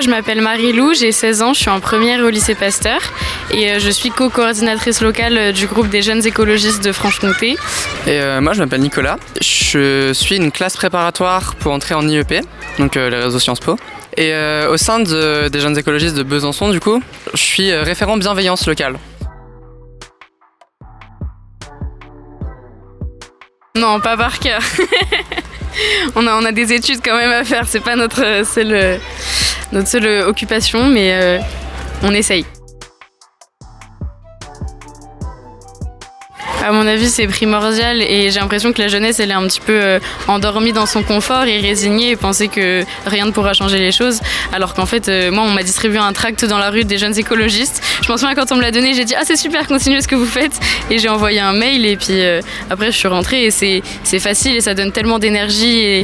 Je m'appelle Marie-Lou, j'ai 16 ans, je suis en première au lycée Pasteur et je suis co-coordinatrice locale du groupe des jeunes écologistes de Franche-Comté. Et moi je m'appelle Nicolas, je suis une classe préparatoire pour entrer en IEP, donc les réseaux Sciences Po. Et au sein des jeunes écologistes de Besançon, du coup, je suis référent bienveillance locale. Non, pas par cœur. on a des études quand même à faire, c'est pas notre seule occupation, mais on essaye. À mon avis, c'est primordial et j'ai l'impression que la jeunesse, elle est un petit peu endormie dans son confort et résignée et penser que rien ne pourra changer les choses. Alors qu'en fait, moi, on m'a distribué un tract dans la rue des jeunes écologistes. Je m'en souviens quand on me l'a donné, j'ai dit « Ah, c'est super, continuez ce que vous faites !» Et j'ai envoyé un mail et puis après, je suis rentrée et c'est facile et ça donne tellement d'énergie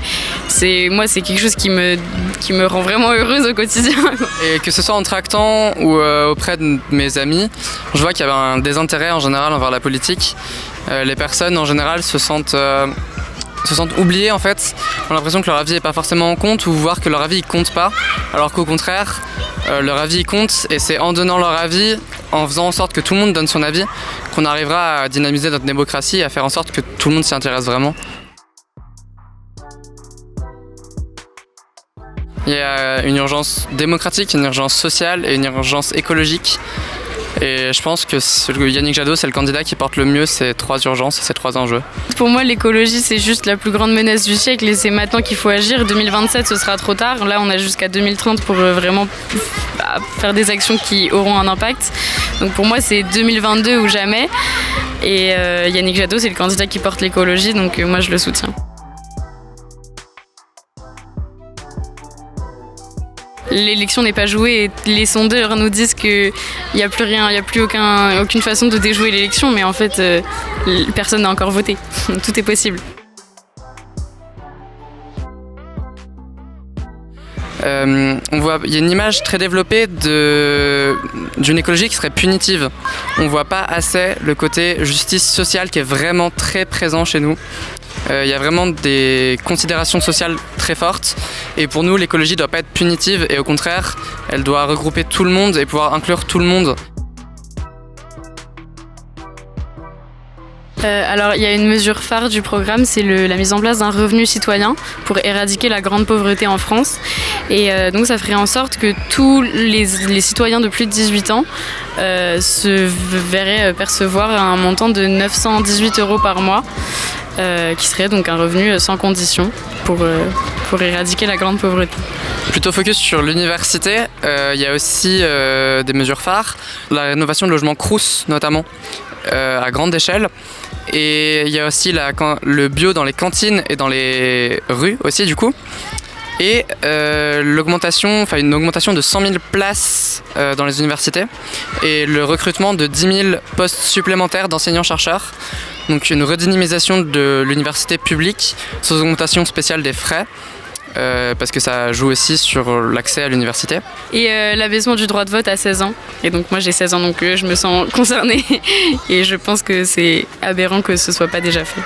et moi, c'est quelque chose qui me rend vraiment heureuse au quotidien. Et que ce soit en tractant ou auprès de mes amis, je vois qu'il y avait un désintérêt en général envers la politique. Les personnes en général se sentent oubliées en fait, ont l'impression que leur avis n'est pas forcément en compte ou voir que leur avis ne compte pas, alors qu'au contraire leur avis compte et c'est en donnant leur avis, en faisant en sorte que tout le monde donne son avis, qu'on arrivera à dynamiser notre démocratie et à faire en sorte que tout le monde s'y intéresse vraiment. Il y a une urgence démocratique, une urgence sociale et une urgence écologique. Et je pense que Yannick Jadot, c'est le candidat qui porte le mieux ces trois urgences et ces trois enjeux. Pour moi, l'écologie, c'est juste la plus grande menace du siècle et c'est maintenant qu'il faut agir. 2027, ce sera trop tard. Là, on a jusqu'à 2030 pour vraiment faire des actions qui auront un impact. Donc pour moi, c'est 2022 ou jamais. Et Yannick Jadot, c'est le candidat qui porte l'écologie, donc moi, je le soutiens. L'élection n'est pas jouée et les sondeurs nous disent qu'il n'y a plus rien, il n'y a plus aucune façon de déjouer l'élection, mais en fait, personne n'a encore voté. Tout est possible. Il y a une image très développée d'une écologie qui serait punitive. On ne voit pas assez le côté justice sociale qui est vraiment très présent chez nous. Il y a vraiment des considérations sociales très fortes et pour nous l'écologie ne doit pas être punitive et au contraire elle doit regrouper tout le monde et pouvoir inclure tout le monde. Alors il y a une mesure phare du programme, c'est la mise en place d'un revenu citoyen pour éradiquer la grande pauvreté en France. Et donc ça ferait en sorte que tous les citoyens de plus de 18 ans se verraient percevoir un montant de 918 € par mois, qui serait donc un revenu sans condition pour éradiquer la grande pauvreté. Plutôt focus sur l'université, il y a aussi des mesures phares, la rénovation de logements Crous notamment, à grande échelle. Et il y a aussi le bio dans les cantines et dans les rues aussi du coup. Et une augmentation de 100 000 places dans les universités et le recrutement de 10 000 postes supplémentaires d'enseignants-chercheurs. Donc une redynamisation de l'université publique sans augmentation spéciale des frais. Parce que ça joue aussi sur l'accès à l'université. Et l'abaissement du droit de vote à 16 ans. Et donc moi j'ai 16 ans, donc je me sens concernée. Et je pense que c'est aberrant que ce soit pas déjà fait.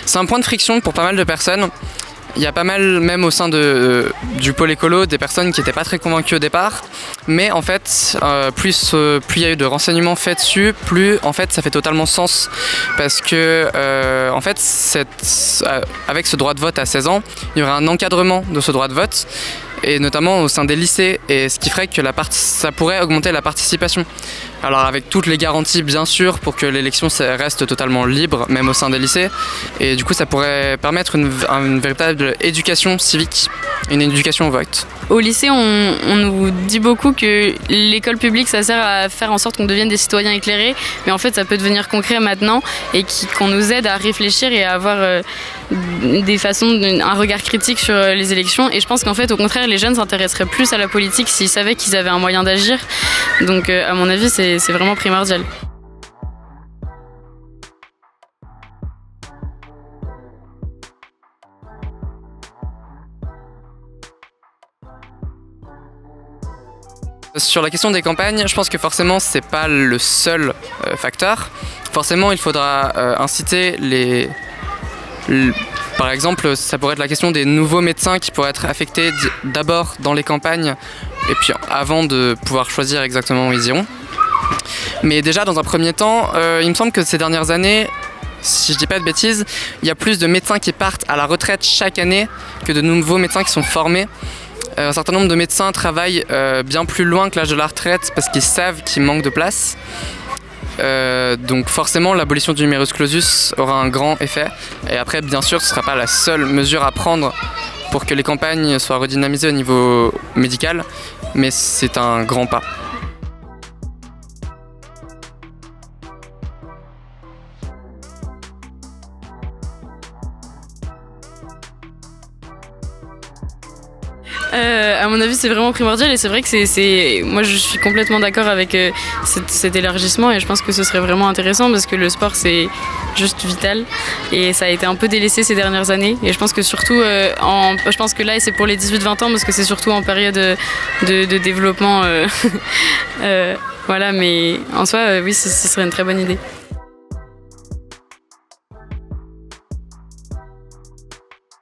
C'est un point de friction pour pas mal de personnes. Il y a pas mal, même au sein du pôle écolo, des personnes qui n'étaient pas très convaincues au départ. Mais en fait, plus il y a eu de renseignements faits dessus, plus en fait ça fait totalement sens. Parce que en fait, avec ce droit de vote à 16 ans, il y aurait un encadrement de ce droit de vote. Et notamment au sein des lycées, et ce qui ferait que ça pourrait augmenter la participation. Alors avec toutes les garanties bien sûr pour que l'élection reste totalement libre, même au sein des lycées, et du coup ça pourrait permettre une véritable éducation civique, une éducation au vote. Au lycée, on nous dit beaucoup que l'école publique ça sert à faire en sorte qu'on devienne des citoyens éclairés, mais en fait ça peut devenir concret maintenant et qu'on nous aide à réfléchir et à avoir un regard critique sur les élections. Et je pense qu'en fait au contraire les jeunes s'intéresseraient plus à la politique s'ils savaient qu'ils avaient un moyen d'agir. Donc à mon avis c'est vraiment primordial. Sur la question des campagnes, je pense que forcément c'est pas le seul facteur. Forcément il faudra inciter Par exemple, ça pourrait être la question des nouveaux médecins qui pourraient être affectés d'abord dans les campagnes et puis avant de pouvoir choisir exactement où ils iront. Mais déjà, dans un premier temps, il me semble que ces dernières années, si je dis pas de bêtises, il y a plus de médecins qui partent à la retraite chaque année que de nouveaux médecins qui sont formés. Un certain nombre de médecins travaillent bien plus loin que l'âge de la retraite parce qu'ils savent qu'il manque de place. Donc forcément, l'abolition du numerus clausus aura un grand effet. Et après, bien sûr, ce ne sera pas la seule mesure à prendre pour que les campagnes soient redynamisées au niveau médical, mais c'est un grand pas. À mon avis, c'est vraiment primordial et c'est vrai que moi je suis complètement d'accord avec cet élargissement et je pense que ce serait vraiment intéressant parce que le sport c'est juste vital et ça a été un peu délaissé ces dernières années et je pense que surtout je pense que là c'est pour les 18-20 ans parce que c'est surtout en période de développement voilà, mais en soi oui ce serait une très bonne idée.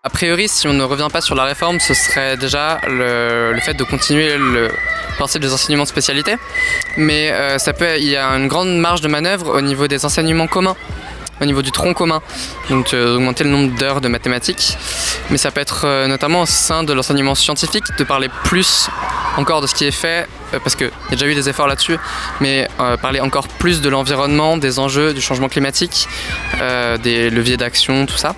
A priori, si on ne revient pas sur la réforme, ce serait déjà le fait de continuer le principe des enseignements de spécialité. Mais il y a une grande marge de manœuvre au niveau des enseignements communs, au niveau du tronc commun. Donc augmenter le nombre d'heures de mathématiques. Mais ça peut être notamment au sein de l'enseignement scientifique, de parler plus encore de ce qui est fait, parce qu'il y a déjà eu des efforts là-dessus, mais parler encore plus de l'environnement, des enjeux, du changement climatique, des leviers d'action, tout ça.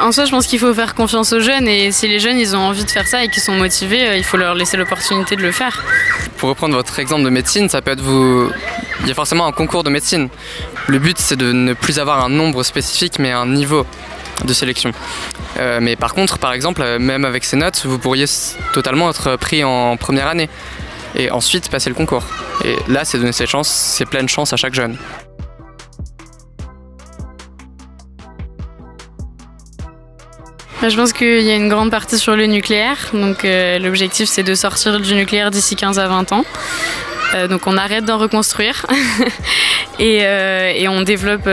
En soi, je pense qu'il faut faire confiance aux jeunes et si les jeunes ils ont envie de faire ça et qu'ils sont motivés, il faut leur laisser l'opportunité de le faire. Pour reprendre votre exemple de médecine, ça peut être il y a forcément un concours de médecine. Le but c'est de ne plus avoir un nombre spécifique mais un niveau de sélection. Mais par contre, par exemple, même avec ces notes, vous pourriez totalement être pris en première année et ensuite passer le concours. Et là, c'est donner ces pleines chances à chaque jeune. Je pense qu'il y a une grande partie sur le nucléaire. Donc l'objectif c'est de sortir du nucléaire d'ici 15 à 20 ans. Donc on arrête d'en reconstruire et on développe,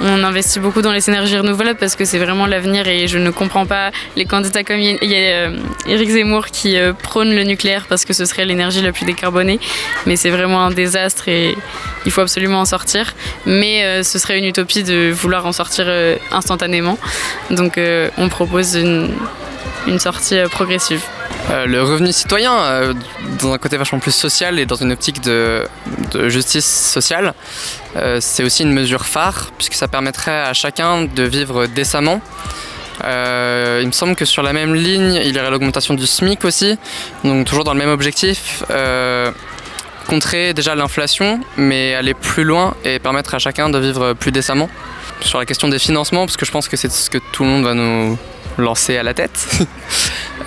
on investit beaucoup dans les énergies renouvelables parce que c'est vraiment l'avenir et je ne comprends pas les candidats comme il y a Éric Zemmour qui prône le nucléaire parce que ce serait l'énergie la plus décarbonée, mais c'est vraiment un désastre et il faut absolument en sortir, mais ce serait une utopie de vouloir en sortir instantanément, donc on propose une sortie progressive. Le revenu citoyen, dans un côté vachement plus social et dans une optique de justice sociale, c'est aussi une mesure phare puisque ça permettrait à chacun de vivre décemment. Il me semble que sur la même ligne, il y aurait l'augmentation du SMIC aussi, donc toujours dans le même objectif, contrer déjà l'inflation, mais aller plus loin et permettre à chacun de vivre plus décemment. Sur la question des financements, parce que je pense que c'est ce que tout le monde va nous lancer à la tête.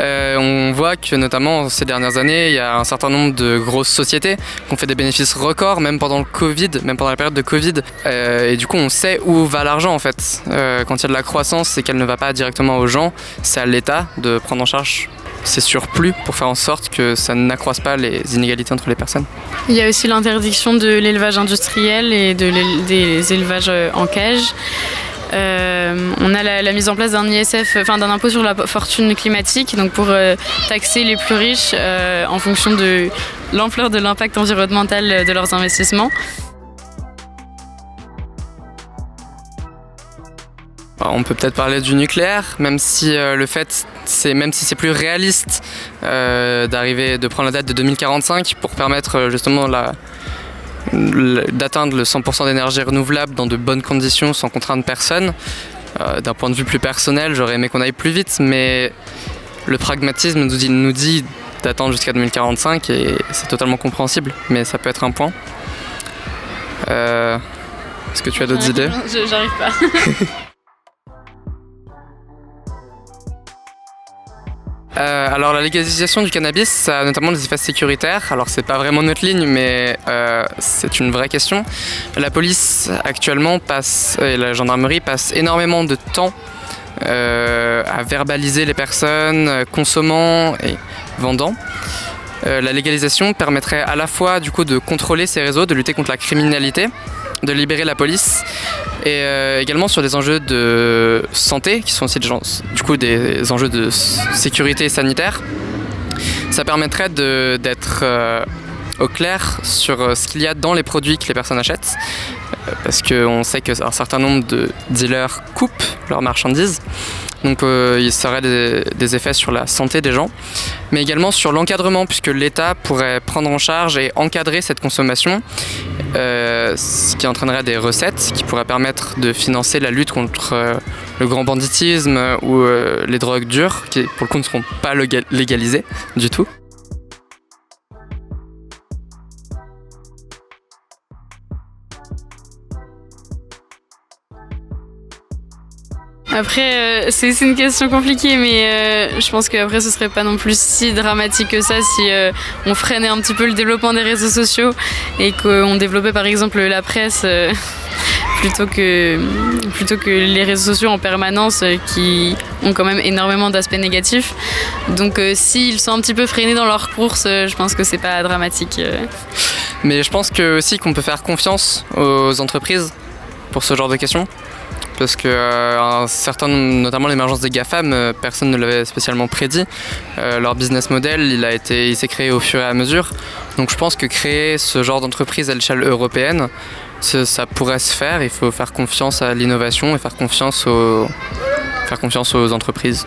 On voit que notamment ces dernières années, il y a un certain nombre de grosses sociétés qui ont fait des bénéfices records, même pendant le Covid, même pendant la période de Covid. Et du coup, on sait où va l'argent en fait. Quand il y a de la croissance, c'est qu'elle ne va pas directement aux gens, c'est à l'État de prendre en charge ces surplus pour faire en sorte que ça n'accroisse pas les inégalités entre les personnes. Il y a aussi l'interdiction de l'élevage industriel et des élevages en cage. On a la mise en place d'un ISF, d'un impôt sur la fortune climatique, donc pour taxer les plus riches en fonction de l'ampleur de l'impact environnemental de leurs investissements. On peut peut-être parler du nucléaire, même si c'est plus réaliste de prendre la date de 2045 pour permettre justement d'atteindre le 100% d'énergie renouvelable dans de bonnes conditions sans contraindre personne. D'un point de vue plus personnel, j'aurais aimé qu'on aille plus vite, mais le pragmatisme nous dit d'attendre jusqu'à 2045 et c'est totalement compréhensible, mais ça peut être un point. Est-ce que tu as d'autres idées ? J'arrive pas. Alors la légalisation du cannabis, ça a notamment des effets sécuritaires. Alors c'est pas vraiment notre ligne, mais c'est une vraie question. La police actuellement et la gendarmerie passent énormément de temps à verbaliser les personnes consommant et vendant. La légalisation permettrait à la fois du coup de contrôler ces réseaux, de lutter contre la criminalité, de libérer la police et également sur des enjeux de santé qui sont aussi des enjeux de sécurité sanitaire. Ça permettrait d'être au clair sur ce qu'il y a dans les produits que les personnes achètent parce qu'on sait qu'un certain nombre de dealers coupent leurs marchandises. Donc il y aurait des effets sur la santé des gens, mais également sur l'encadrement, puisque l'État pourrait prendre en charge et encadrer cette consommation, ce qui entraînerait des recettes qui pourraient permettre de financer la lutte contre le grand banditisme ou les drogues dures, qui pour le coup ne seront pas légalisées du tout. Après, c'est une question compliquée, mais je pense qu'après, ce serait pas non plus si dramatique que ça si on freinait un petit peu le développement des réseaux sociaux et qu'on développait par exemple la presse plutôt que les réseaux sociaux en permanence qui ont quand même énormément d'aspects négatifs. Donc s'ils sont un petit peu freinés dans leur course, je pense que c'est pas dramatique. Mais je pense aussi qu'on peut faire confiance aux entreprises pour ce genre de questions. Parce que notamment l'émergence des GAFAM, personne ne l'avait spécialement prédit. Leur business model, il s'est créé au fur et à mesure. Donc je pense que créer ce genre d'entreprise à l'échelle européenne, ça pourrait se faire. Il faut faire confiance à l'innovation et faire confiance aux entreprises.